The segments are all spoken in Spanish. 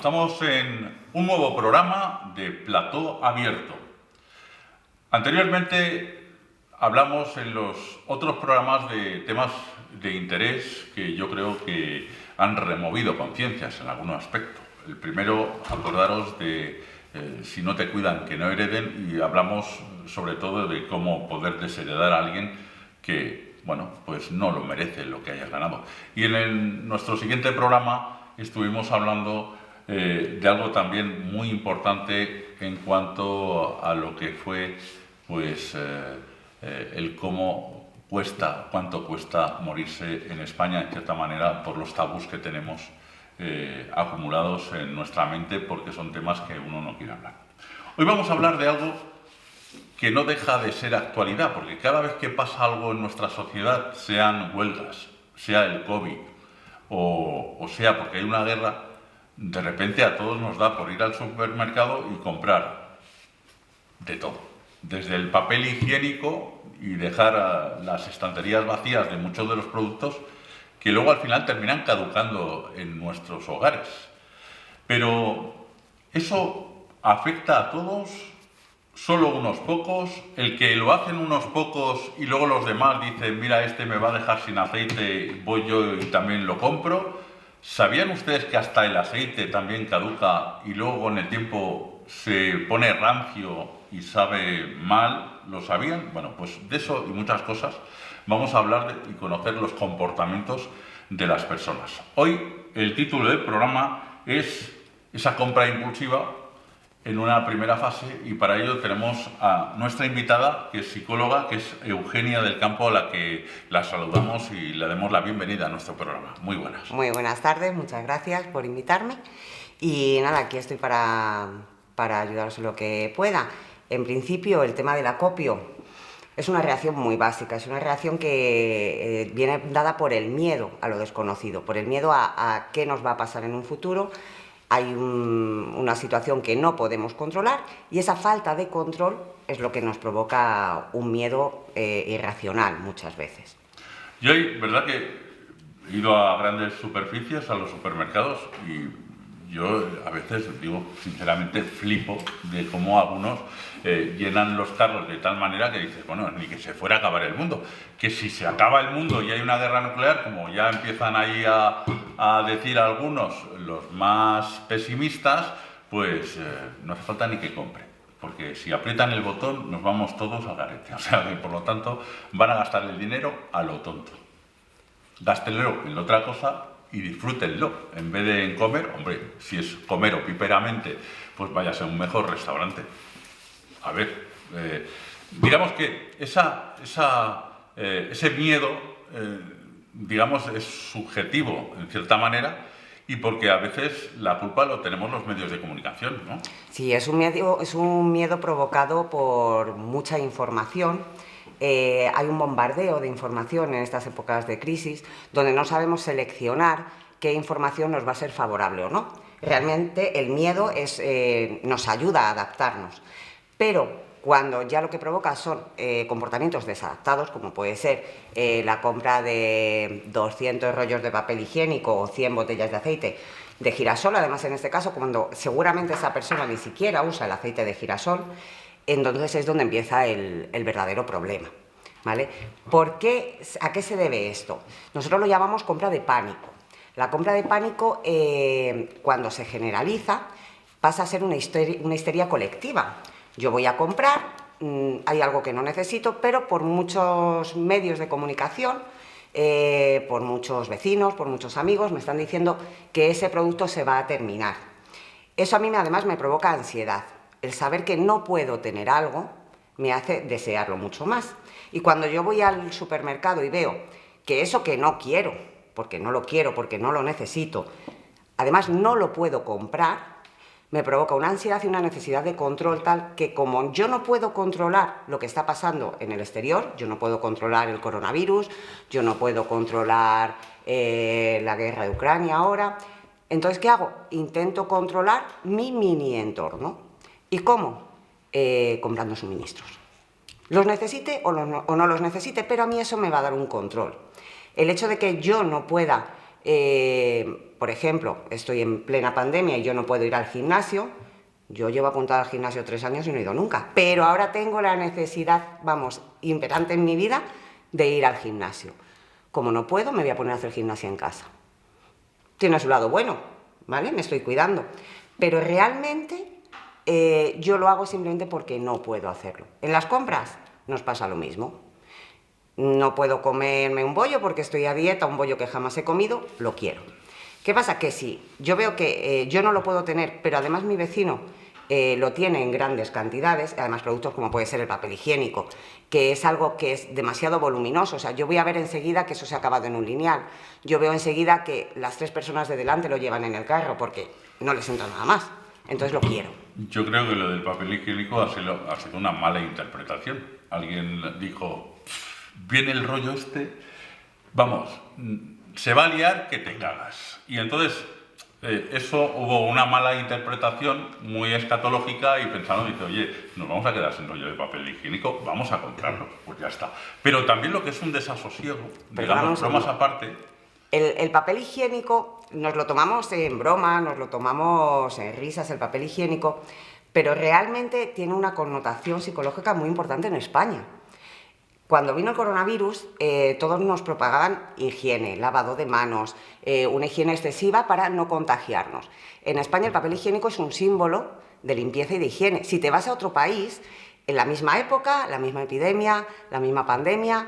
Estamos en un nuevo programa de Plató Abierto. Anteriormente hablamos en los otros programas de temas de interés que yo creo que han removido conciencias en algún aspecto. El primero, acordaros de si no te cuidan, que no hereden, y hablamos sobre todo de cómo poder desheredar a alguien que, bueno, pues no lo merece lo que hayas ganado. Y en nuestro siguiente programa estuvimos hablando de algo también muy importante en cuanto a lo que fue pues el cómo cuesta, cuánto cuesta morirse en España, en cierta manera, por los tabús que tenemos acumulados en nuestra mente, porque son temas que uno no quiere hablar. Hoy vamos a hablar de algo que no deja de ser actualidad, porque cada vez que pasa algo en nuestra sociedad, sean huelgas, sea el COVID o sea porque hay una guerra, de repente a todos nos da por ir al supermercado y comprar de todo. Desde el papel higiénico y dejar las estanterías vacías de muchos de los productos que luego al final terminan caducando en nuestros hogares. Pero ¿eso afecta a todos? ¿Solo unos pocos? ¿El que lo hacen unos pocos y luego los demás dicen, mira, este me va a dejar sin aceite, voy yo y también lo compro? ¿Sabían ustedes que hasta el aceite también caduca y luego con el tiempo se pone rancio y sabe mal? ¿Lo sabían? Bueno, pues de eso y muchas cosas vamos a hablar y conocer los comportamientos de las personas. Hoy el título del programa es esa compra impulsiva en una primera fase, y para ello tenemos a nuestra invitada, que es psicóloga, que es Eugenia del Campo, a la que la saludamos y le damos la bienvenida a nuestro programa. Muy buenas. Muy buenas tardes, muchas gracias por invitarme. Y nada, aquí estoy para ayudaros en lo que pueda. En principio, el tema del acopio es una reacción muy básica, es una reacción que viene dada por el miedo a lo desconocido, por el miedo a qué nos va a pasar en un futuro. Hay una situación que no podemos controlar y esa falta de control es lo que nos provoca un miedo irracional muchas veces. Yo verdad que he ido a grandes superficies, a los supermercados, y yo a veces digo, sinceramente, flipo de cómo algunos llenan los carros de tal manera que dices, bueno, ni que se fuera a acabar el mundo. Que si se acaba el mundo y hay una guerra nuclear, como ya empiezan ahí a decir algunos, los más pesimistas, pues no hace falta ni que compre. Porque si aprietan el botón nos vamos todos al garete. O sea que por lo tanto van a gastar el dinero a lo tonto. Gástenlo en otra cosa y disfrútenlo. En vez de en comer, hombre, si es comer opíperamente, pues vaya a ser un mejor restaurante. A ver, digamos que ese miedo, digamos, es subjetivo en cierta manera, y porque a veces la culpa lo tenemos los medios de comunicación, ¿no? Sí, es un miedo provocado por mucha información. Hay un bombardeo de información en estas épocas de crisis donde no sabemos seleccionar qué información nos va a ser favorable o no. Realmente el miedo nos ayuda a adaptarnos, pero cuando ya lo que provoca son comportamientos desadaptados, como puede ser la compra de 200 rollos de papel higiénico o 100 botellas de aceite de girasol, además en este caso cuando seguramente esa persona ni siquiera usa el aceite de girasol, entonces es donde empieza el verdadero problema, ¿vale? ¿A qué se debe esto? Nosotros lo llamamos compra de pánico. La compra de pánico, cuando se generaliza, pasa a ser una histeria colectiva. Yo voy a comprar, hay algo que no necesito, pero por muchos medios de comunicación, por muchos vecinos, por muchos amigos, me están diciendo que ese producto se va a terminar. Eso a mí además me provoca ansiedad. El saber que no puedo tener algo me hace desearlo mucho más. Y cuando yo voy al supermercado y veo que eso que no quiero, porque no lo quiero, porque no lo necesito, además no lo puedo comprar, me provoca una ansiedad y una necesidad de control tal que, como yo no puedo controlar lo que está pasando en el exterior, yo no puedo controlar el coronavirus, yo no puedo controlar la guerra de Ucrania ahora, entonces ¿qué hago? Intento controlar mi mini entorno. ¿Y cómo? Comprando suministros. Los necesite o no los necesite, pero a mí eso me va a dar un control. El hecho de que yo no pueda por ejemplo, estoy en plena pandemia y yo no puedo ir al gimnasio, yo llevo apuntada al gimnasio 3 años y no he ido nunca, pero ahora tengo la necesidad, vamos, imperante en mi vida, de ir al gimnasio. Como no puedo, me voy a poner a hacer gimnasia en casa. Tiene su lado bueno, ¿vale? Me estoy cuidando. Pero realmente yo lo hago simplemente porque no puedo hacerlo. En las compras nos pasa lo mismo. No puedo comerme un bollo porque estoy a dieta, un bollo que jamás he comido, lo quiero. ¿Qué pasa? Que si yo veo que yo no lo puedo tener, pero además mi vecino lo tiene en grandes cantidades, además productos como puede ser el papel higiénico, que es algo que es demasiado voluminoso, o sea, yo voy a ver enseguida que eso se ha acabado en un lineal, yo veo enseguida que las 3 personas de delante lo llevan en el carro porque no les entra nada más, entonces lo quiero. Yo creo que lo del papel higiénico ha sido una mala interpretación. Alguien dijo, viene el rollo este, vamos, se va a liar que te cagas. Y entonces eso hubo una mala interpretación muy escatológica y pensaron, dice, oye, nos vamos a quedar sin rollo de papel higiénico, vamos a comprarlo, pues ya está. Pero también lo que es un desasosiego, digamos, bromas aparte. El papel higiénico nos lo tomamos en broma, nos lo tomamos en risas, el papel higiénico, pero realmente tiene una connotación psicológica muy importante en España. Cuando vino el coronavirus, todos nos propagaban higiene, lavado de manos, una higiene excesiva para no contagiarnos. En España el papel higiénico es un símbolo de limpieza y de higiene. Si te vas a otro país, en la misma época, la misma epidemia, la misma pandemia,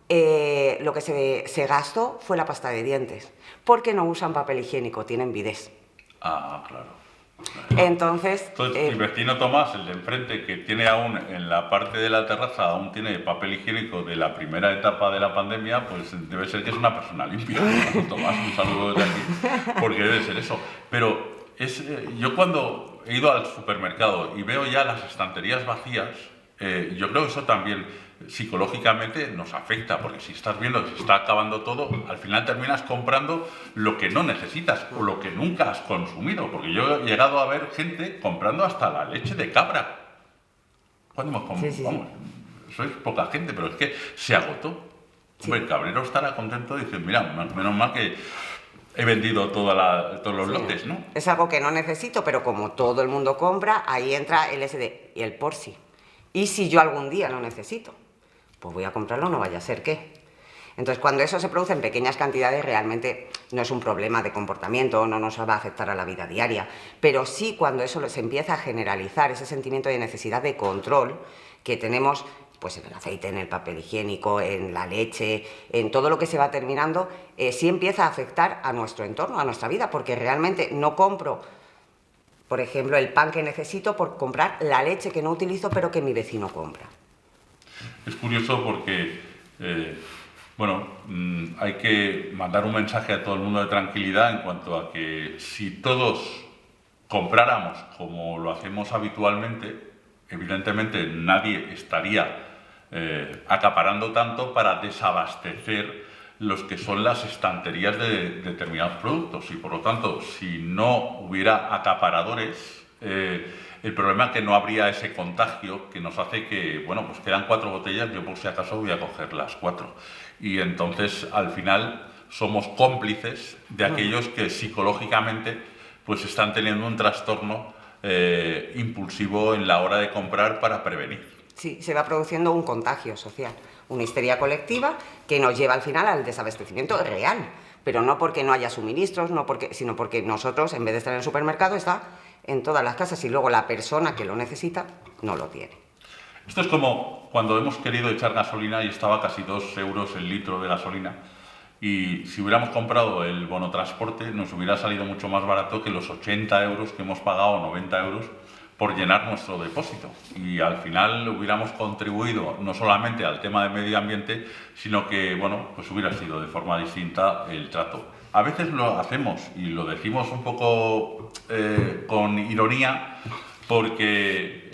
lo que se gastó fue la pasta de dientes, porque no usan papel higiénico, tienen bidés. Ah, claro. Entonces, mi vecino Tomás, el de enfrente, que tiene aún en la parte de la terraza, aún tiene papel higiénico de la primera etapa de la pandemia, pues debe ser que es una persona limpia. Tomás, un saludo desde aquí, porque debe ser eso. Pero yo cuando he ido al supermercado y veo ya las estanterías vacías, yo creo que eso también psicológicamente nos afecta, porque si estás viendo que se está acabando todo, al final terminas comprando lo que no necesitas o lo que nunca has consumido, porque yo he llegado a ver gente comprando hasta la leche de cabra. ¿Cuándo hemos comprado? Sí. Vamos, sois poca gente, pero es que se agotó. Sí. Hombre, el cabrero estará contento y dice, mira, menos mal que he vendido todos los lotes, ¿no? Es algo que no necesito, pero como todo el mundo compra, ahí entra el SD y el por sí. Y si yo algún día lo necesito, pues voy a comprarlo, no vaya a ser que. Entonces, cuando eso se produce en pequeñas cantidades, realmente no es un problema de comportamiento, no nos va a afectar a la vida diaria. Pero sí, cuando eso se empieza a generalizar, ese sentimiento de necesidad de control que tenemos, pues en el aceite, en el papel higiénico, en la leche, en todo lo que se va terminando, sí empieza a afectar a nuestro entorno, a nuestra vida, porque realmente no compro, por ejemplo, el pan que necesito por comprar la leche que no utilizo, pero que mi vecino compra. Es curioso porque, hay que mandar un mensaje a todo el mundo de tranquilidad en cuanto a que si todos compráramos como lo hacemos habitualmente, evidentemente nadie estaría acaparando tanto para desabastecer los que son las estanterías de determinados productos y por lo tanto si no hubiera acaparadores el problema es que no habría ese contagio que nos hace que, pues quedan 4 botellas, yo por si acaso voy a coger las 4 y entonces al final somos cómplices de aquellos que psicológicamente pues están teniendo un trastorno impulsivo en la hora de comprar para prevenir. Sí, se va produciendo un contagio social, una histeria colectiva que nos lleva al final al desabastecimiento real, pero no porque no haya suministros, sino porque nosotros, en vez de estar en el supermercado, está en todas las casas y luego la persona que lo necesita no lo tiene. Esto es como cuando hemos querido echar gasolina y estaba casi 2 euros el litro de gasolina y si hubiéramos comprado el bono transporte nos hubiera salido mucho más barato que los 80 euros que hemos pagado, 90 euros, por llenar nuestro depósito y al final hubiéramos contribuido no solamente al tema del medio ambiente, sino que, pues hubiera sido de forma distinta el trato. A veces lo hacemos y lo decimos un poco con ironía porque,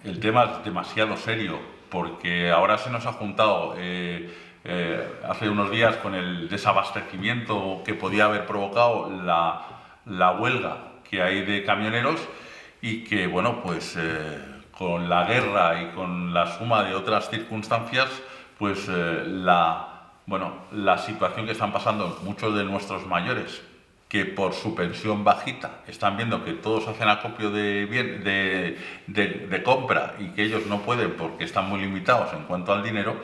el tema es demasiado serio, porque ahora se nos ha juntado hace unos días con el desabastecimiento que podía haber provocado la huelga que hay de camioneros y que, con la guerra y con la suma de otras circunstancias, pues la situación que están pasando muchos de nuestros mayores que por su pensión bajita están viendo que todos hacen acopio de compra y que ellos no pueden porque están muy limitados en cuanto al dinero,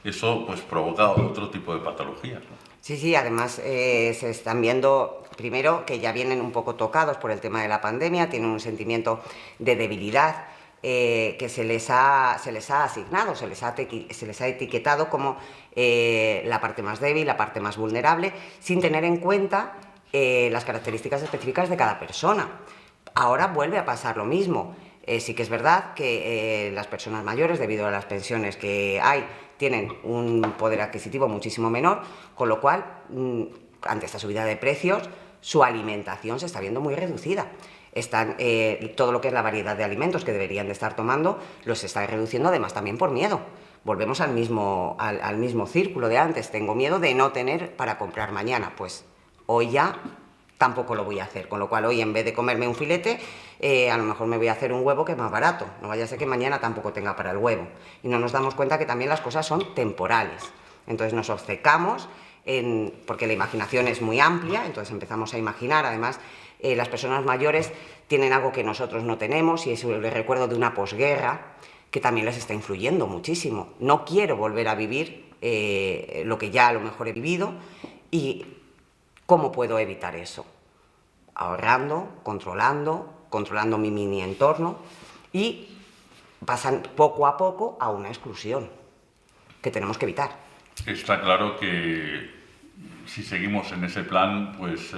eso pues provoca otro tipo de patologías, ¿no? Sí, sí, además se están viendo, primero, que ya vienen un poco tocados por el tema de la pandemia, tienen un sentimiento de debilidad que se les ha asignado, se les ha etiquetado como la parte más débil, la parte más vulnerable, sin tener en cuenta las características específicas de cada persona. Ahora vuelve a pasar lo mismo. Sí que es verdad que las personas mayores, debido a las pensiones que hay, tienen un poder adquisitivo muchísimo menor, con lo cual, ante esta subida de precios, su alimentación se está viendo muy reducida. Todo lo que es la variedad de alimentos que deberían de estar tomando, los está reduciendo, además también por miedo. Volvemos al mismo círculo de antes. Tengo miedo de no tener para comprar mañana. Pues hoy ya tampoco lo voy a hacer, con lo cual hoy, en vez de comerme un filete, a lo mejor me voy a hacer un huevo que es más barato. No vaya a ser que mañana tampoco tenga para el huevo. Y no nos damos cuenta que también las cosas son temporales. Entonces nos obcecamos, porque la imaginación es muy amplia, entonces empezamos a imaginar. Además, las personas mayores tienen algo que nosotros no tenemos, y es el recuerdo de una posguerra, que también les está influyendo muchísimo. No quiero volver a vivir lo que ya a lo mejor he vivido. ¿Y cómo puedo evitar eso? Ahorrando, controlando mi mini entorno, y pasan poco a poco a una exclusión que tenemos que evitar. Está claro que si seguimos en ese plan, pues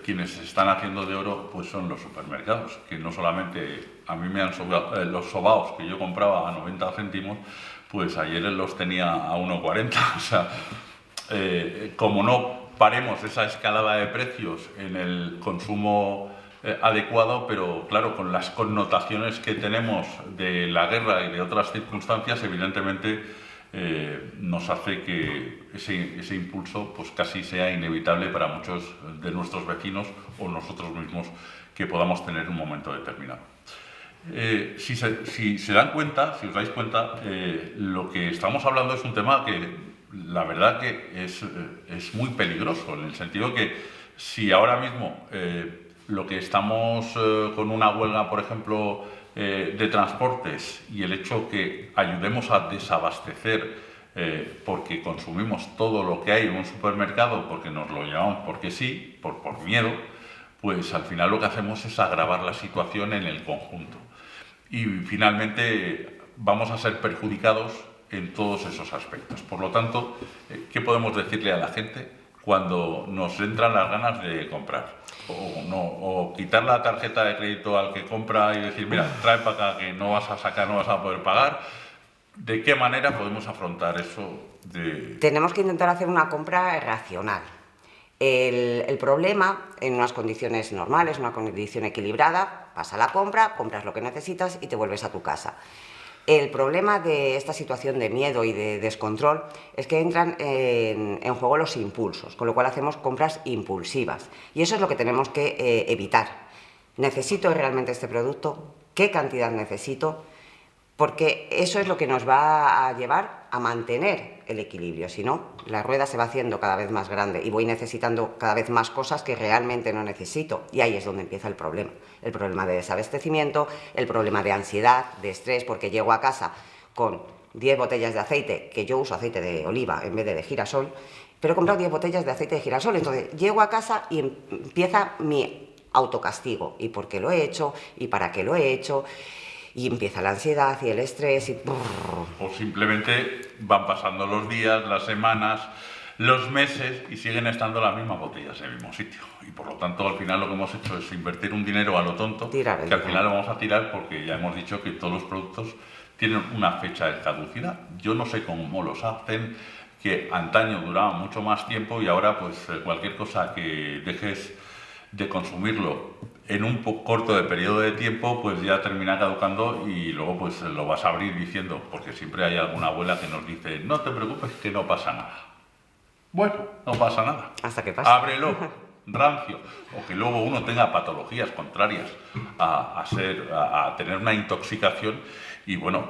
quienes están haciendo de oro pues son los supermercados, que no solamente a mí me han sobrado los sobaos que yo compraba a 90 céntimos, pues ayer los tenía a 1,40. O sea, como no paremos esa escalada de precios en el consumo adecuado, pero claro, con las connotaciones que tenemos de la guerra y de otras circunstancias, evidentemente nos hace que ese impulso pues casi sea inevitable para muchos de nuestros vecinos o nosotros mismos que podamos tener en un momento determinado. Si se dan cuenta, si os dais cuenta, lo que estamos hablando es un tema que la verdad que es muy peligroso, en el sentido que si ahora mismo lo que estamos con una huelga, por ejemplo, de transportes, y el hecho que ayudemos a desabastecer porque consumimos todo lo que hay en un supermercado, porque nos lo llevamos porque sí, por miedo, pues al final lo que hacemos es agravar la situación en el conjunto. Y finalmente vamos a ser perjudicados en todos esos aspectos. Por lo tanto, ¿qué podemos decirle a la gente cuando nos entran las ganas de comprar? O quitar la tarjeta de crédito al que compra y decir, mira, trae para acá que no vas a sacar, no vas a poder pagar. ¿De qué manera podemos afrontar eso? Tenemos que intentar hacer una compra racional. El problema, en unas condiciones normales, una condición equilibrada, vas a la compra, compras lo que necesitas y te vuelves a tu casa. El problema de esta situación de miedo y de descontrol es que entran en juego los impulsos, con lo cual hacemos compras impulsivas. Y eso es lo que tenemos que evitar. ¿Necesito realmente este producto? ¿Qué cantidad necesito? Porque eso es lo que nos va a llevar a mantener el equilibrio. Si no, la rueda se va haciendo cada vez más grande y voy necesitando cada vez más cosas que realmente no necesito. Y ahí es donde empieza el problema. El problema de desabastecimiento, el problema de ansiedad, de estrés, porque llego a casa con 10 botellas de aceite, que yo uso aceite de oliva en vez de girasol, pero he comprado 10 botellas de aceite de girasol. Entonces llego a casa y empieza mi autocastigo. ¿Y por qué lo he hecho? ¿Y para qué lo he hecho? Y empieza la ansiedad y el estrés y... O simplemente van pasando los días, las semanas, los meses y siguen estando las mismas botellas en el mismo sitio. Y por lo tanto, al final lo que hemos hecho es invertir un dinero a lo tonto, que al final lo vamos a tirar porque ya hemos dicho que todos los productos tienen una fecha de caducidad. Yo no sé cómo los hacen, que antaño duraba mucho más tiempo y ahora pues cualquier cosa que dejes de consumirlo en un corto de periodo de tiempo, pues ya termina caducando y luego pues lo vas a abrir diciendo, porque siempre hay alguna abuela que nos dice, no te preocupes que no pasa nada. Bueno, no pasa nada. Hasta que pasa. Ábrelo, rancio. O que luego uno tenga patologías contrarias a tener una intoxicación y bueno,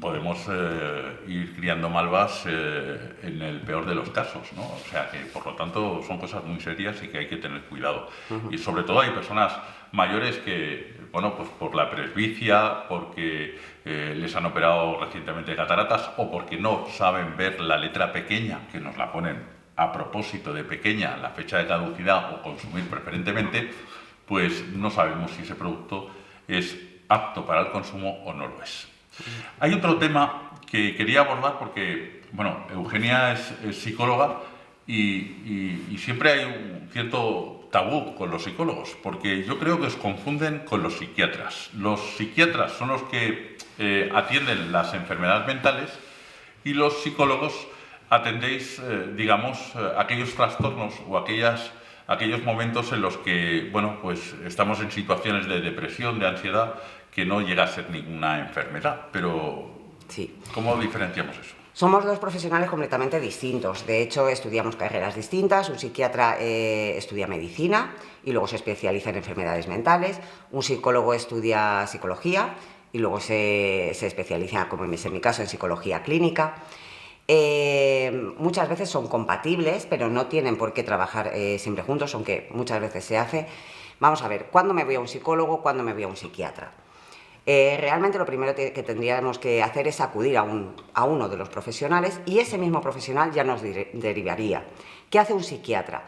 podemos ir criando malvas en el peor de los casos, ¿no? O sea que, por lo tanto, son cosas muy serias y que hay que tener cuidado. Y sobre todo hay personas mayores que, bueno, pues por la presbicia, porque les han operado recientemente cataratas o porque no saben ver la letra pequeña, que nos la ponen a propósito de pequeña, la fecha de caducidad o consumir preferentemente, pues no sabemos si ese producto es apto para el consumo o no lo es. Hay otro tema que quería abordar porque, bueno, Eugenia es psicóloga y siempre hay un cierto tabú con los psicólogos, porque yo creo que os confunden con los psiquiatras. Los psiquiatras son los que atienden las enfermedades mentales y los psicólogos atendéis, digamos, aquellos trastornos o aquellos momentos en los que, bueno, pues estamos en situaciones de depresión, de ansiedad, que no llega a ser ninguna enfermedad. Pero, sí. ¿Cómo diferenciamos eso? Somos dos profesionales completamente distintos. De hecho, estudiamos carreras distintas. Un psiquiatra estudia medicina y luego se especializa en enfermedades mentales. Un psicólogo estudia psicología y luego se especializa, como es en mi caso, en psicología clínica. Muchas veces son compatibles, pero no tienen por qué trabajar siempre juntos, aunque muchas veces se hace. Vamos a ver, ¿cuándo me voy a un psicólogo? ¿Cuándo me voy a un psiquiatra? Realmente lo primero que tendríamos que hacer es acudir a uno de los profesionales y ese mismo profesional ya nos derivaría. ¿Qué hace un psiquiatra?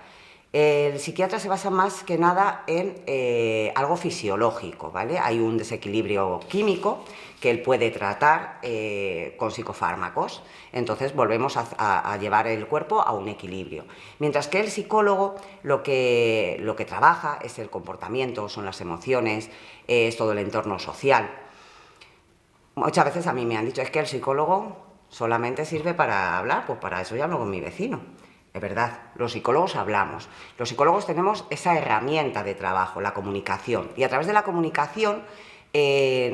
El psiquiatra se basa más que nada en algo fisiológico, ¿vale? Hay un desequilibrio químico que él puede tratar con psicofármacos. Entonces volvemos a llevar el cuerpo a un equilibrio. Mientras que el psicólogo lo que trabaja es el comportamiento, son las emociones, es todo el entorno social. Muchas veces a mí me han dicho, es que el psicólogo solamente sirve para hablar, pues para eso ya hablo con mi vecino. Es verdad, los psicólogos hablamos. Los psicólogos tenemos esa herramienta de trabajo, la comunicación. Y a través de la comunicación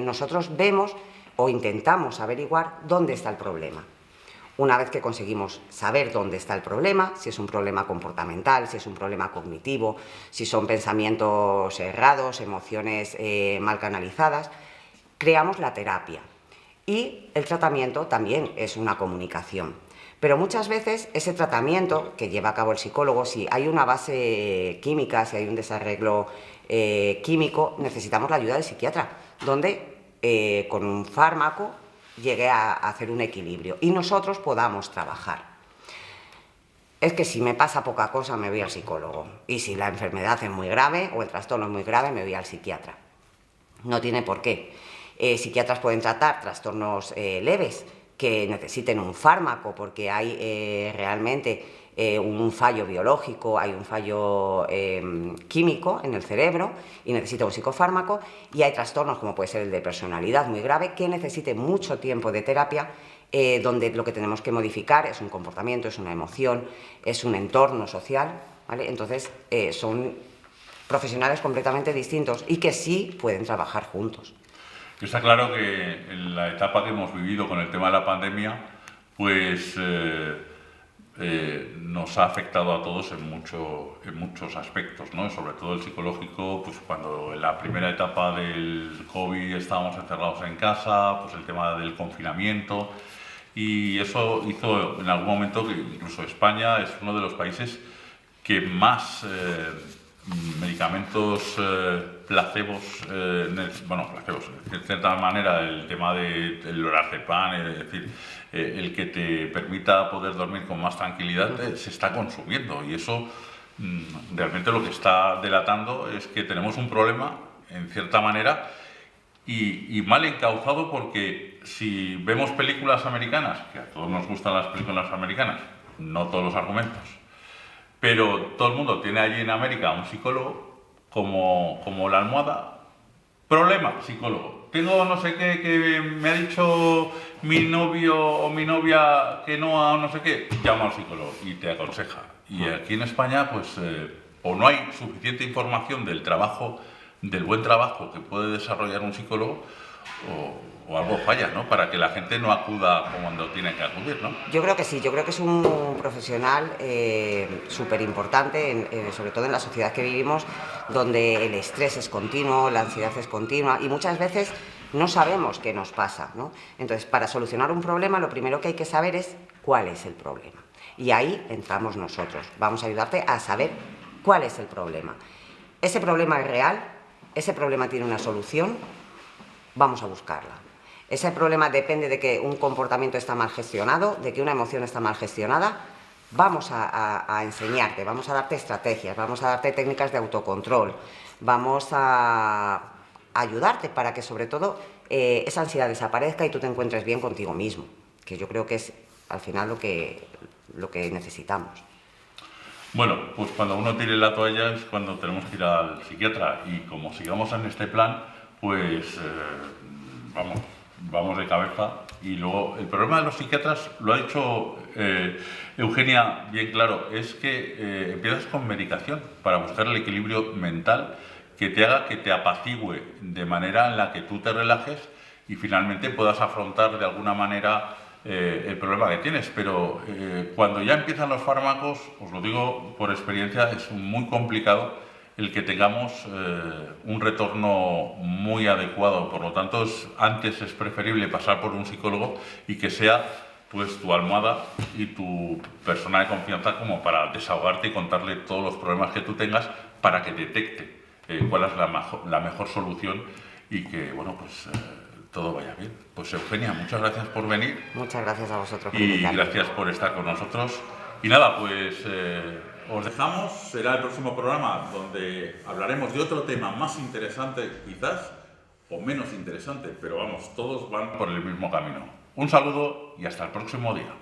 nosotros vemos o intentamos averiguar dónde está el problema. Una vez que conseguimos saber dónde está el problema, si es un problema comportamental, si es un problema cognitivo, si son pensamientos errados, emociones mal canalizadas, creamos la terapia. Y el tratamiento también es una comunicación. Pero muchas veces ese tratamiento que lleva a cabo el psicólogo, si hay una base química, si hay un desarreglo químico, necesitamos la ayuda del psiquiatra, donde con un fármaco llegue a hacer un equilibrio y nosotros podamos trabajar. Es que si me pasa poca cosa me voy al psicólogo y si la enfermedad es muy grave o el trastorno es muy grave me voy al psiquiatra. No tiene por qué. Psiquiatras pueden tratar trastornos leves que necesiten un fármaco porque hay realmente un fallo biológico, hay un fallo químico en el cerebro y necesita un psicofármaco, y hay trastornos como puede ser el de personalidad muy grave que necesite mucho tiempo de terapia, donde lo que tenemos que modificar es un comportamiento, es una emoción, es un entorno social, ¿vale? Entonces son profesionales completamente distintos y que sí pueden trabajar juntos. Está claro que en la etapa que hemos vivido con el tema de la pandemia, pues nos ha afectado a todos en muchos aspectos, ¿no? Sobre todo el psicológico, pues cuando en la primera etapa del COVID estábamos encerrados en casa, pues el tema del confinamiento, y eso hizo en algún momento que incluso España es uno de los países que más medicamentos placebos, placebos, de cierta manera el tema del lorazepam, es decir, el que te permita poder dormir con más tranquilidad, se está consumiendo, y eso realmente lo que está delatando es que tenemos un problema, en cierta manera, y mal encauzado, porque si vemos películas americanas, que a todos nos gustan las películas americanas, no todos los argumentos, pero todo el mundo tiene allí en América un psicólogo como la almohada. Problema, psicólogo. Tengo no sé qué, que me ha dicho mi novio o mi novia que no a no sé qué. Llama al psicólogo y te aconseja. Y aquí en España, pues, o no hay suficiente información del buen trabajo que puede desarrollar un psicólogo, o algo falla, ¿no? Para que la gente no acuda cuando tiene que acudir, ¿no? Yo creo que sí, yo creo que es un profesional súper importante, sobre todo en la sociedad que vivimos, donde el estrés es continuo, la ansiedad es continua y muchas veces no sabemos qué nos pasa, ¿no? Entonces, para solucionar un problema, lo primero que hay que saber es cuál es el problema. Y ahí entramos nosotros. Vamos a ayudarte a saber cuál es el problema. Ese problema es real, ese problema tiene una solución, vamos a buscarla. Ese problema depende de que un comportamiento está mal gestionado, de que una emoción está mal gestionada. Vamos a enseñarte, vamos a darte estrategias, vamos a darte técnicas de autocontrol, vamos a ayudarte para que sobre todo esa ansiedad desaparezca y tú te encuentres bien contigo mismo, que yo creo que es al final lo que necesitamos. Bueno, pues cuando uno tire la toalla es cuando tenemos que ir al psiquiatra, y como sigamos en este plan, pues vamos de cabeza. Y luego el problema de los psiquiatras, lo ha dicho Eugenia bien claro, es que empiezas con medicación para buscar el equilibrio mental que te haga que te apacigüe de manera en la que tú te relajes y finalmente puedas afrontar de alguna manera el problema que tienes. Pero cuando ya empiezan los fármacos, os lo digo por experiencia, es muy complicado el que tengamos un retorno muy adecuado. Por lo tanto, antes es preferible pasar por un psicólogo y que sea pues tu almohada y tu persona de confianza, como para desahogarte y contarle todos los problemas que tú tengas, para que detecte cuál es la mejor solución y que, bueno, pues todo vaya bien. Pues Eugenia, muchas gracias por venir. Muchas gracias a vosotros por Y invitarme. gracias por estar con nosotros. Y nada, pues os dejamos. Será el próximo programa donde hablaremos de otro tema más interesante quizás, o menos interesante, pero vamos, todos van por el mismo camino. Un saludo y hasta el próximo día.